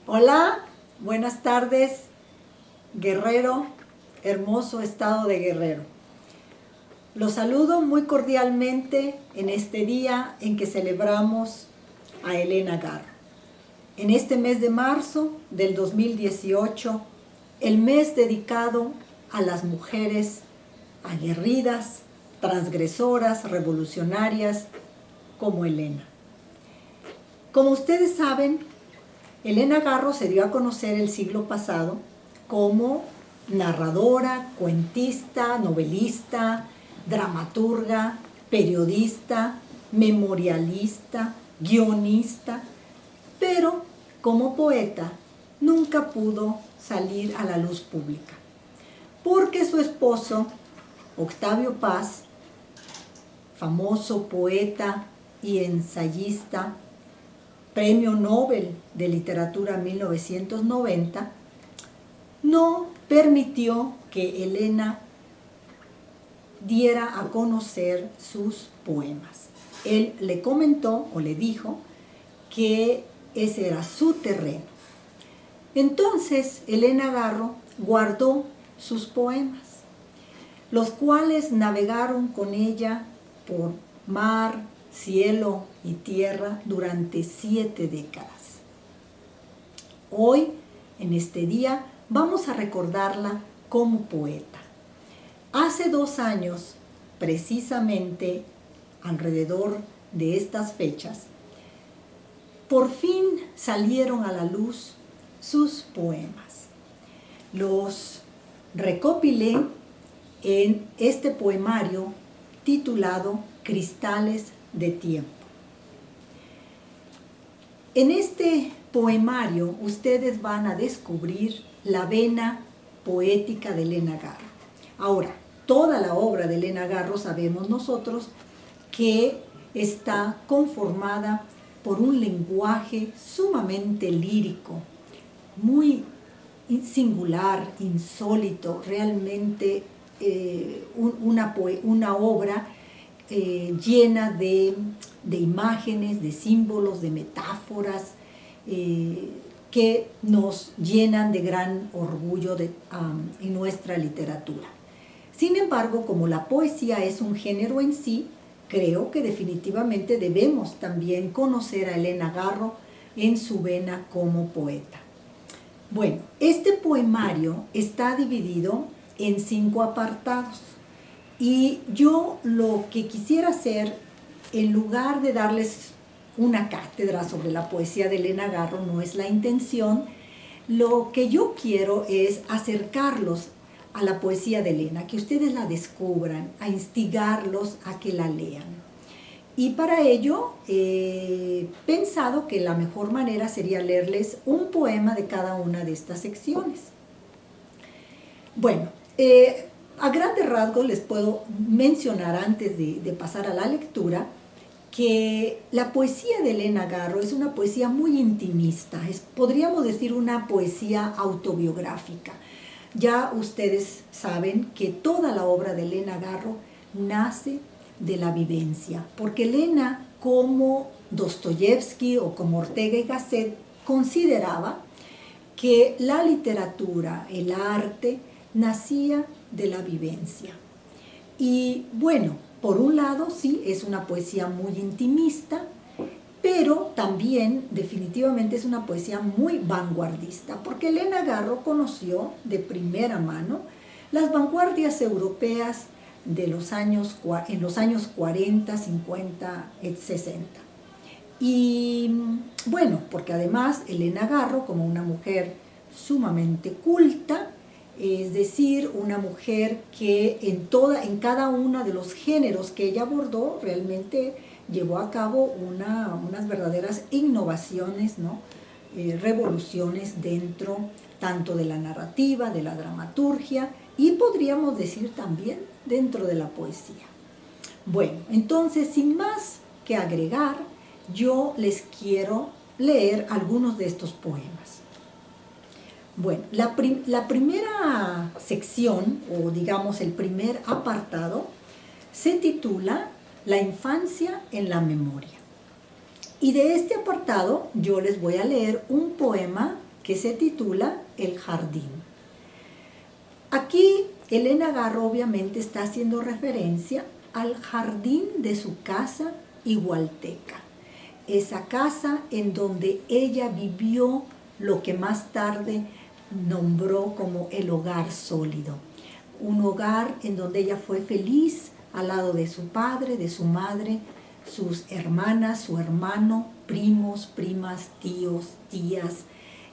Hola, buenas tardes, Guerrero, hermoso estado de Guerrero. Los saludo muy cordialmente en este día en que celebramos a Elena Garro. En este mes de marzo del 2018, el mes dedicado a las mujeres aguerridas, transgresoras, revolucionarias como Elena. Como ustedes saben, Elena Garro se dio a conocer el siglo pasado como narradora, cuentista, novelista, dramaturga, periodista, memorialista, guionista, pero como poeta nunca pudo salir a la luz pública, porque su esposo, Octavio Paz, famoso poeta y ensayista, Premio Nobel de Literatura 1990, no permitió que Elena diera a conocer sus poemas. Él le comentó o le dijo que ese era su terreno. Entonces Elena Garro guardó sus poemas, los cuales navegaron con ella por mar, cielo y tierra durante 7 décadas. Hoy, en este día, vamos a recordarla como poeta. Hace 2 años, precisamente alrededor de estas fechas, por fin salieron a la luz sus poemas. Los recopilé en este poemario titulado Cristales de Tiempo. En este poemario ustedes van a descubrir la vena poética de Elena Garro. Ahora, toda la obra de Elena Garro sabemos nosotros que está conformada por un lenguaje sumamente lírico, muy singular, insólito, realmente una obra llena de imágenes, de símbolos, de metáforas que nos llenan de gran orgullo en nuestra literatura. Sin embargo, como la poesía es un género en sí, creo que definitivamente debemos también conocer a Elena Garro en su vena como poeta. Bueno, este poemario está dividido en 5 apartados. Y yo lo que quisiera hacer, en lugar de darles una cátedra sobre la poesía de Elena Garro, no es la intención, lo que yo quiero es acercarlos a la poesía de Elena, que ustedes la descubran, a instigarlos a que la lean. Y para ello he pensado que la mejor manera sería leerles un poema de cada una de estas secciones. Bueno, a grandes rasgos les puedo mencionar antes de pasar a la lectura que la poesía de Elena Garro es una poesía muy intimista, podríamos decir una poesía autobiográfica. Ya ustedes saben que toda la obra de Elena Garro nace de la vivencia, porque Elena, como Dostoyevsky o como Ortega y Gasset, consideraba que la literatura, el arte, nacía de la vivencia. Y bueno, por un lado sí, es una poesía muy intimista, pero también definitivamente es una poesía muy vanguardista, porque Elena Garro conoció de primera mano las vanguardias europeas en los años 40, 50, 60. Y bueno, porque además Elena Garro, como una mujer sumamente culta, es decir, una mujer que en cada uno de los géneros que ella abordó realmente llevó a cabo unas verdaderas innovaciones, ¿no? Revoluciones dentro tanto de la narrativa, de la dramaturgia y podríamos decir también dentro de la poesía. Bueno, entonces sin más que agregar, yo les quiero leer algunos de estos poemas. Bueno, la primera sección, o digamos el primer apartado, se titula La infancia en la memoria. Y de este apartado yo les voy a leer un poema que se titula El jardín. Aquí Elena Garro obviamente está haciendo referencia al jardín de su casa igualteca, esa casa en donde ella vivió lo que más tarde nombró como el hogar sólido, un hogar en donde ella fue feliz al lado de su padre, de su madre, sus hermanas, su hermano, primos, primas, tíos, tías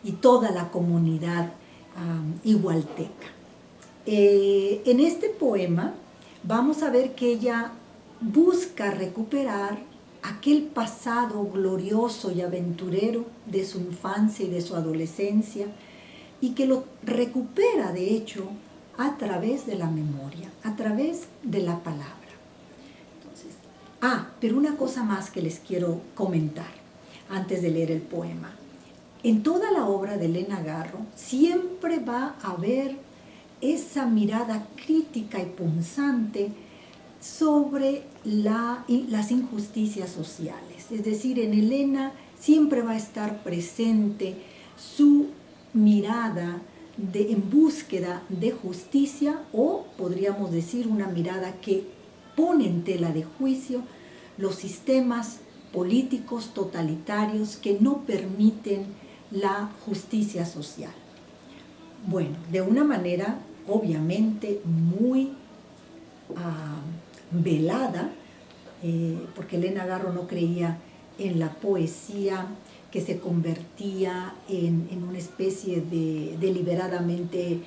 y toda la comunidad igualteca. En este poema vamos a ver que ella busca recuperar aquel pasado glorioso y aventurero de su infancia y de su adolescencia, y que lo recupera de hecho a través de la memoria, a través de la palabra. Entonces, pero una cosa más que les quiero comentar antes de leer el poema. En toda la obra de Elena Garro siempre va a haber esa mirada crítica y punzante sobre las injusticias sociales. Es decir, en Elena siempre va a estar presente su mirada en búsqueda de justicia, o podríamos decir una mirada que pone en tela de juicio los sistemas políticos totalitarios que no permiten la justicia social. Bueno, de una manera obviamente muy velada, porque Elena Garro no creía en la poesía que se convertía en una especie de deliberadamente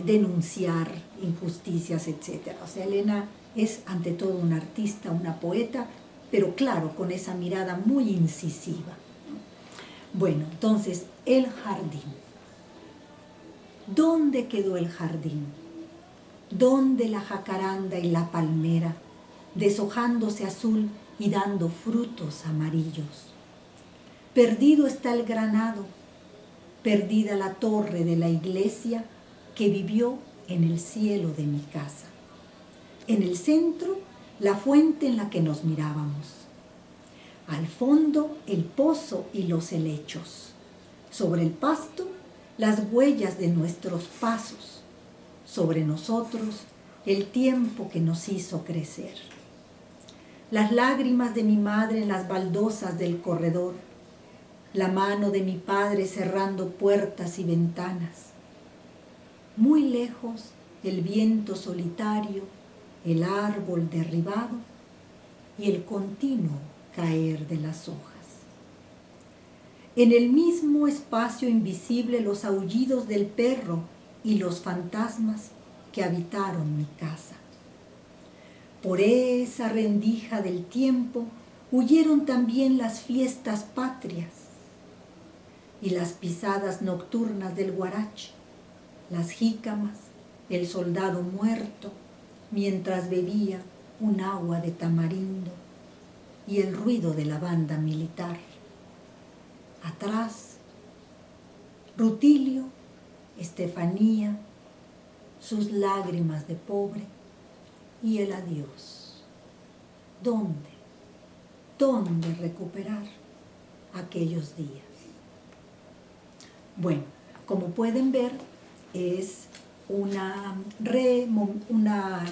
denunciar injusticias, etc. O sea, Elena es ante todo una artista, una poeta, pero claro, con esa mirada muy incisiva. Bueno, entonces, el jardín. ¿Dónde quedó el jardín? ¿Dónde la jacaranda y la palmera, deshojándose azul y dando frutos amarillos? Perdido está el granado, perdida la torre de la iglesia que vivió en el cielo de mi casa. En el centro, la fuente en la que nos mirábamos. Al fondo, el pozo y los helechos. Sobre el pasto, las huellas de nuestros pasos. Sobre nosotros, el tiempo que nos hizo crecer. Las lágrimas de mi madre en las baldosas del corredor. La mano de mi padre cerrando puertas y ventanas. Muy lejos, el viento solitario, el árbol derribado y el continuo caer de las hojas. En el mismo espacio invisible los aullidos del perro y los fantasmas que habitaron mi casa. Por esa rendija del tiempo huyeron también las fiestas patrias y las pisadas nocturnas del huarache, las jícamas, el soldado muerto, mientras bebía un agua de tamarindo, y el ruido de la banda militar. Atrás, Rutilio, Estefanía, sus lágrimas de pobre y el adiós. ¿Dónde recuperar aquellos días? Bueno, como pueden ver, es una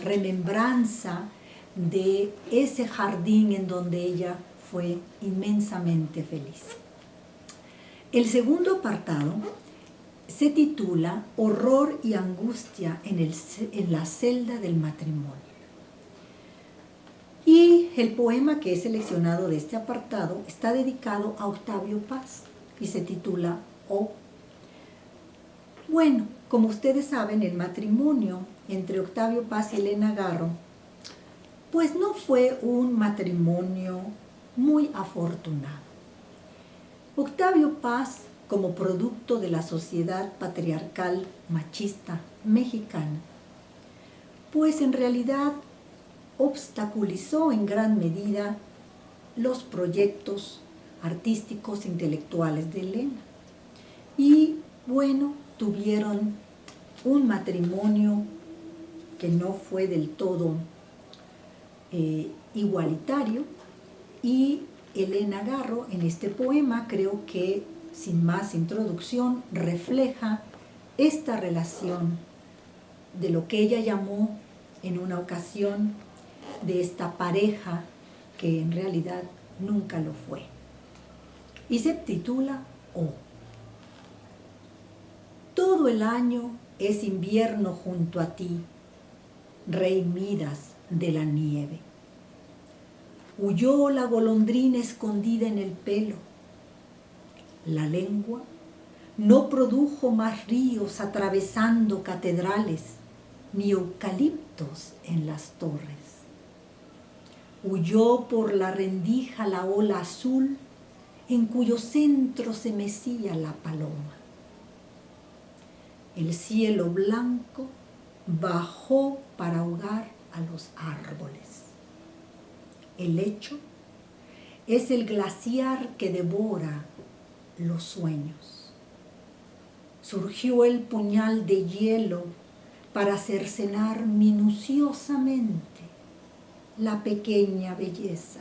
remembranza de ese jardín en donde ella fue inmensamente feliz. El segundo apartado se titula Horror y angustia en la celda del matrimonio. Y el poema que he seleccionado de este apartado está dedicado a Octavio Paz y se titula O. Bueno, como ustedes saben, el matrimonio entre Octavio Paz y Elena Garro pues no fue un matrimonio muy afortunado. Octavio Paz, como producto de la sociedad patriarcal machista mexicana, pues en realidad obstaculizó en gran medida los proyectos artísticos e intelectuales de Elena. Y bueno, tuvieron un matrimonio que no fue del todo igualitario, y Elena Garro en este poema creo que sin más introducción, refleja esta relación de lo que ella llamó en una ocasión de esta pareja que en realidad nunca lo fue. Y se titula O. Todo el año es invierno junto a ti, rey Midas de la nieve. Huyó la golondrina escondida en el pelo. La lengua no produjo más ríos atravesando catedrales, ni eucaliptos en las torres. Huyó por la rendija la ola azul, en cuyo centro se mecía la paloma. El cielo blanco bajó para ahogar a los árboles. El lecho es el glaciar que devora los sueños. Surgió el puñal de hielo para cercenar minuciosamente la pequeña belleza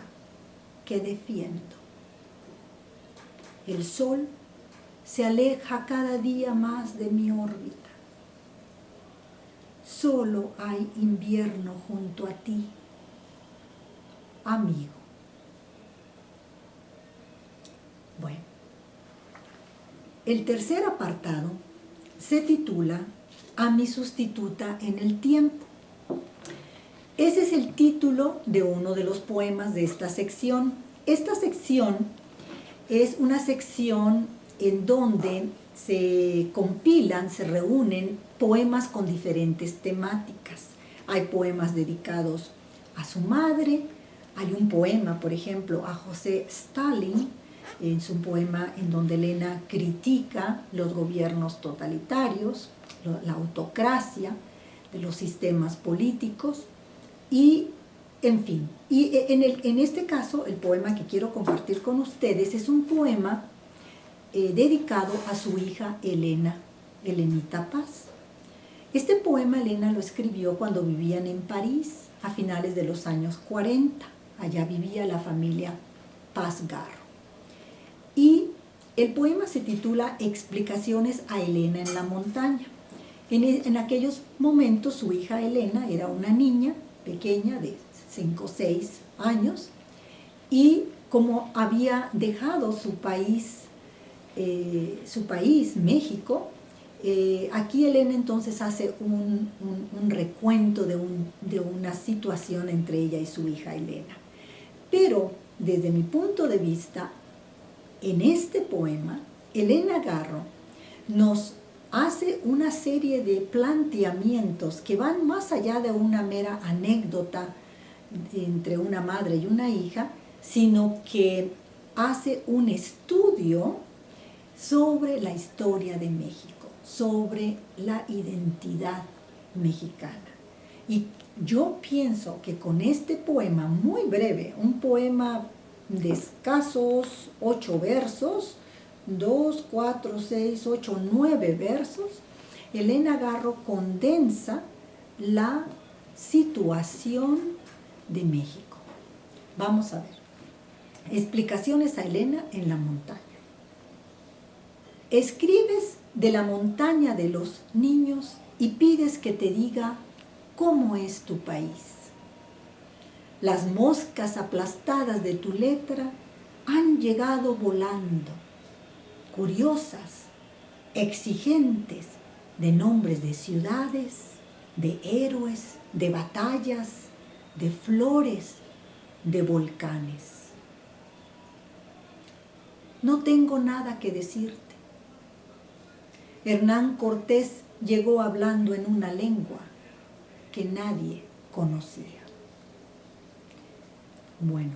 que defiendo. El sol se aleja cada día más de mi órbita. Solo hay invierno junto a ti, amigo. Bueno, el tercer apartado se titula A mi sustituta en el tiempo. Ese es el título de uno de los poemas de esta sección. Esta sección es una sección en donde se compilan, se reúnen poemas con diferentes temáticas. Hay poemas dedicados a su madre, hay un poema, por ejemplo, a José Stalin, es un poema en donde Elena critica los gobiernos totalitarios, la autocracia de los sistemas políticos y, en fin. Y en este caso, el poema que quiero compartir con ustedes es un poema dedicado a su hija Elena, Elenita Paz. Este poema Elena lo escribió cuando vivían en París a finales de los años 40. Allá vivía la familia Paz Garro. Y el poema se titula Explicaciones a Elena en la montaña. En aquellos momentos su hija Elena era una niña pequeña de 5 o 6 años y como había dejado su país, México, aquí Elena entonces hace un recuento de una situación entre ella y su hija Elena. Pero desde mi punto de vista, en este poema, Elena Garro nos hace una serie de planteamientos que van más allá de una mera anécdota entre una madre y una hija, sino que hace un estudio sobre la historia de México, sobre la identidad mexicana. Y yo pienso que con este poema muy breve, un poema de escasos 8 versos, 2, 4, 6, 8, 9 versos, Elena Garro condensa la situación de México. Vamos a ver. Explicaciones a Elena en la montaña. Escribes de la montaña de los niños y pides que te diga cómo es tu país. Las moscas aplastadas de tu letra han llegado volando, curiosas, exigentes de nombres de ciudades, de héroes, de batallas, de flores, de volcanes. No tengo nada que decirte. Hernán Cortés llegó hablando en una lengua que nadie conocía. Bueno,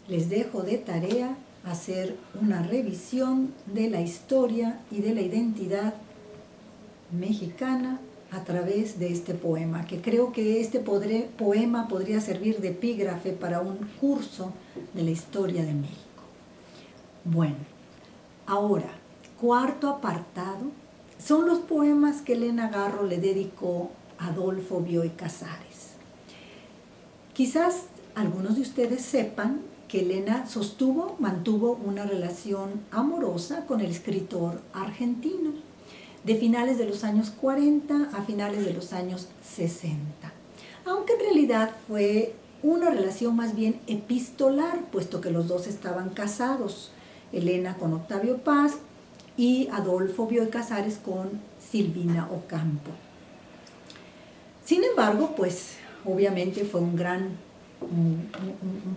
les dejo de tarea hacer una revisión de la historia y de la identidad mexicana a través de este poema, que creo que este poema podría servir de epígrafe para un curso de la historia de México. Bueno, ahora, cuarto apartado, son los poemas que Elena Garro le dedicó a Adolfo Bioy Casares. Quizás algunos de ustedes sepan que Elena mantuvo una relación amorosa con el escritor argentino de finales de los años 40 a finales de los años 60. Aunque en realidad fue una relación más bien epistolar, puesto que los dos estaban casados, Elena con Octavio Paz y Adolfo Bioy Casares con Silvina Ocampo. Sin embargo, pues obviamente fue un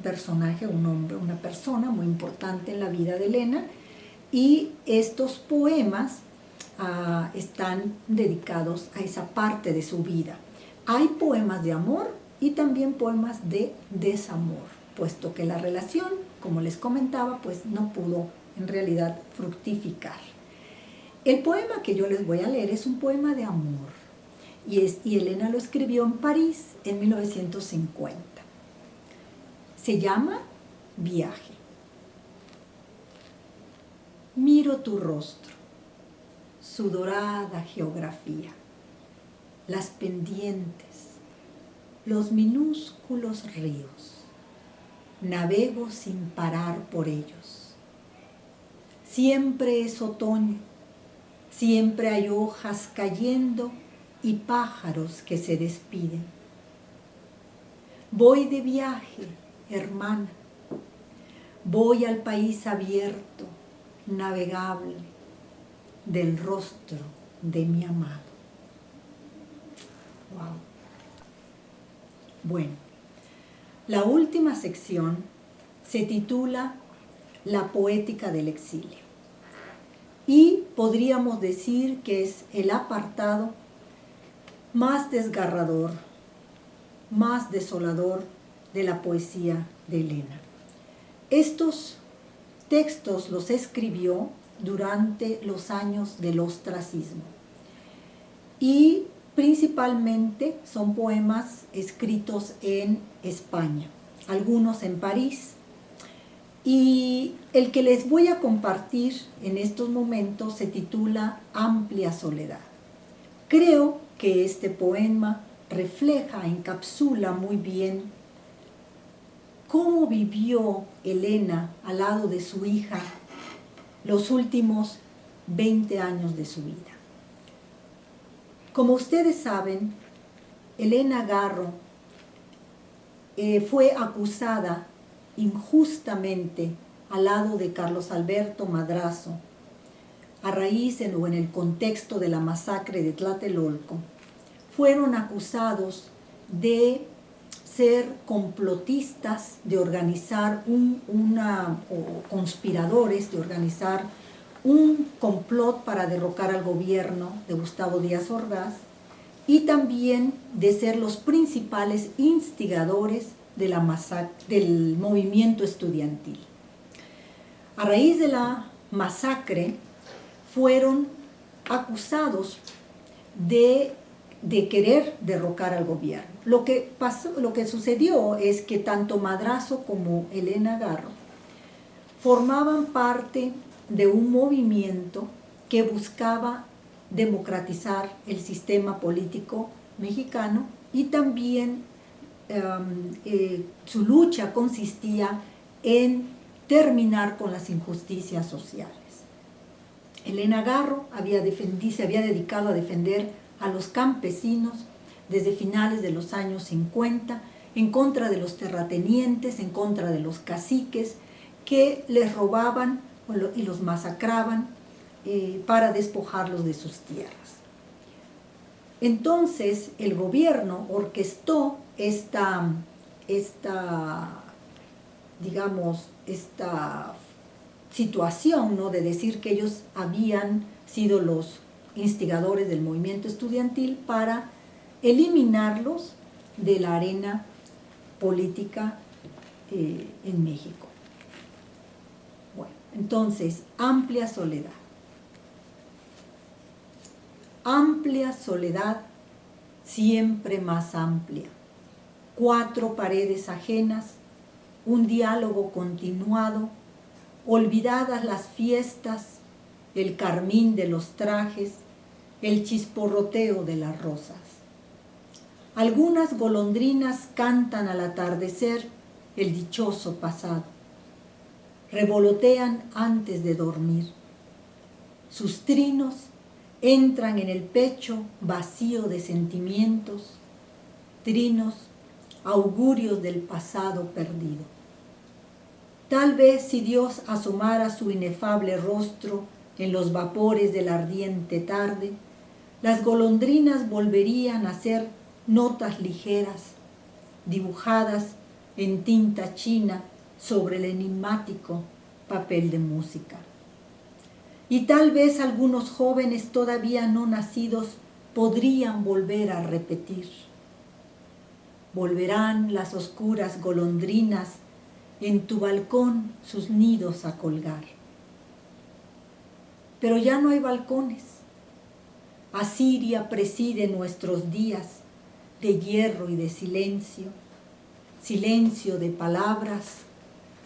personaje, un hombre, una persona muy importante en la vida de Elena, y estos poemas están dedicados a esa parte de su vida. Hay poemas de amor y también poemas de desamor, puesto que la relación, como les comentaba, pues no pudo en realidad fructificar. El poema que yo les voy a leer es un poema de amor, y Elena lo escribió en París en 1950. Se llama Viaje. Miro tu rostro, su dorada geografía, las pendientes, los minúsculos ríos. Navego sin parar por ellos. Siempre es otoño, siempre hay hojas cayendo y pájaros que se despiden. Voy de viaje, hermana, voy al país abierto, navegable, del rostro de mi amado. Wow. Bueno, la última sección se titula La poética del exilio, y podríamos decir que es el apartado más desgarrador, más desolador de la poesía de Elena. Estos textos los escribió durante los años del ostracismo, y principalmente son poemas escritos en España, algunos en París, y el que les voy a compartir en estos momentos se titula Amplia soledad. Creo que este poema refleja, encapsula muy bien cómo vivió Elena al lado de su hija los últimos 20 años de su vida. Como ustedes saben, Elena Garro fue acusada injustamente al lado de Carlos Alberto Madrazo, a raíz o en el contexto de la masacre de Tlatelolco. Fueron acusados de ser complotistas, de organizar o conspiradores, de organizar un complot para derrocar al gobierno de Gustavo Díaz Ordaz, y también de ser los principales instigadores de la del movimiento estudiantil. A raíz de la masacre fueron acusados de querer derrocar al gobierno. Lo que sucedió es que tanto Madrazo como Elena Garro formaban parte de un movimiento que buscaba democratizar el sistema político mexicano, y también su lucha consistía en terminar con las injusticias sociales. Elena Garro se había dedicado a defender a los campesinos desde finales de los años 50, en contra de los terratenientes, en contra de los caciques que les robaban y los masacraban para despojarlos de sus tierras. Entonces el gobierno orquestó esta situación, ¿no?, de decir que ellos habían sido los instigadores del movimiento estudiantil para eliminarlos de la arena política en México. Bueno, entonces, amplia soledad. Amplia soledad, siempre más amplia. 4 paredes ajenas, un diálogo continuado, olvidadas las fiestas, el carmín de los trajes, el chisporroteo de las rosas. Algunas golondrinas cantan al atardecer el dichoso pasado. revolotean antes de dormir. Sus trinos entran en el pecho vacío de sentimientos, trinos, augurios del pasado perdido. Tal vez si Dios asomara su inefable rostro en los vapores de la ardiente tarde, las golondrinas volverían a ser notas ligeras, dibujadas en tinta china sobre el enigmático papel de música. Y tal vez algunos jóvenes todavía no nacidos podrían volver a repetir. Volverán las oscuras golondrinas en tu balcón sus nidos a colgar. Pero ya no hay balcones. Asiria preside nuestros días de hierro y de silencio, silencio de palabras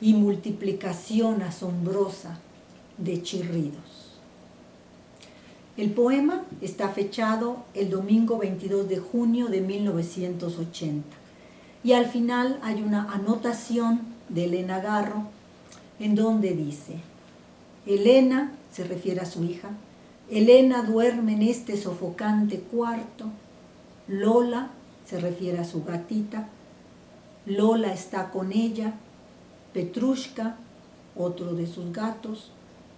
y multiplicación asombrosa de chirridos. El poema está fechado el domingo 22 de junio de 1980 y al final hay una anotación de Elena Garro en donde dice: Elena, se refiere a su hija, Elena duerme en este sofocante cuarto, Lola, se refiere a su gatita, Lola está con ella, Petrushka, otro de sus gatos,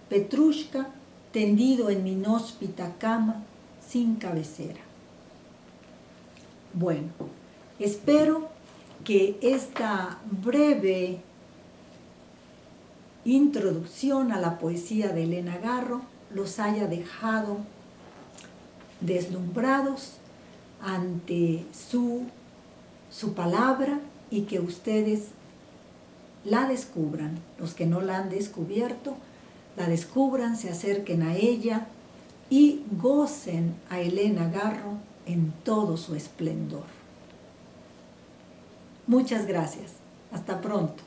Petrushka tendido en mi inhóspita cama sin cabecera. Bueno, espero que esta breve introducción a la poesía de Elena Garro los haya dejado deslumbrados ante su palabra y que ustedes la descubran, los que no la han descubierto, la descubran, se acerquen a ella y gocen a Elena Garro en todo su esplendor. Muchas gracias. Hasta pronto.